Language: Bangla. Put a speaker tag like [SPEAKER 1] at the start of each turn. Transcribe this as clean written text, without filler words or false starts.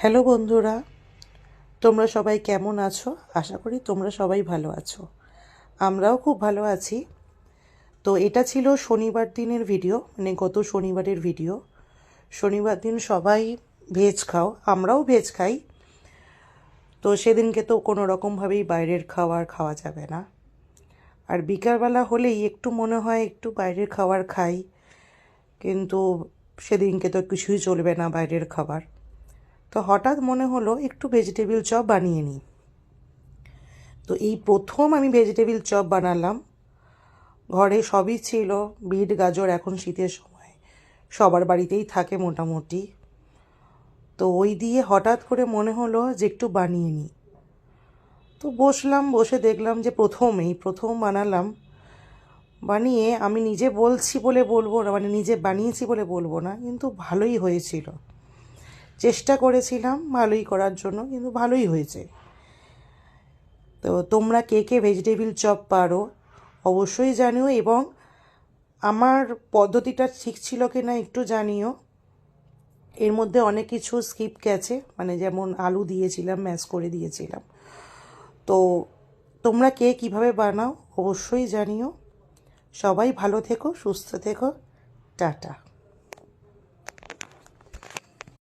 [SPEAKER 1] হ্যালো বন্ধুরা, তোমরা সবাই কেমন আছো? আশা করি তোমরা সবাই ভালো আছো। আমরাও খুব ভালো আছি। তো এটা ছিল শনিবার দিনের ভিডিও, মানে গত শনিবারের ভিডিও। শনিবার দিন সবাই ভেজ খাও, আমরাও ভেজ খাই। তো সেদিনকে তো কোনো রকমভাবেই বাইরের খাবার খাওয়া যাবে না। আর বিকালবেলা হলেই একটু মনে হয় একটু বাইরের খাবার খাই, কিন্তু সেদিনকে তো কিছুই চলবে না বাইরের খাবার। তো হঠাৎ মনে হলো একটু ভেজিটেবিল চপ বানিয়ে নিই। তো এই প্রথম আমি ভেজিটেবিল চপ বানালাম। ঘরে সবই ছিল, বিট গাজর, এখন শীতের সময় সবার বাড়িতেই থাকে মোটামুটি। তো ওই দিয়ে হঠাৎ করে মনে হলো যে একটু বানিয়ে নিই। তো বসলাম, বসে দেখলাম যে প্রথম বানালাম। বানিয়ে আমি নিজে বলছি বলে বলবো না, মানে নিজে বানিয়েছি বলে বলবো না, কিন্তু ভালোই হয়েছিল। চেষ্টা করেছিলাম ভালোই করার জন্য, কিন্তু ভালোই হয়েছে। তো তোমরা কে কে ভেজিটেবিল চপ পারো অবশ্যই জানিও, এবং আমার পদ্ধতিটা ঠিক ছিল কি না একটু জানিও। এর মধ্যে অনেক কিছু স্কিপ গেছে, মানে যেমন আলু দিয়েছিলাম, ম্যাশ করে দিয়েছিলাম। তো তোমরা কে কীভাবে বানাও অবশ্যই জানিও। সবাই ভালো থেকো, সুস্থ থেকো। টাটা।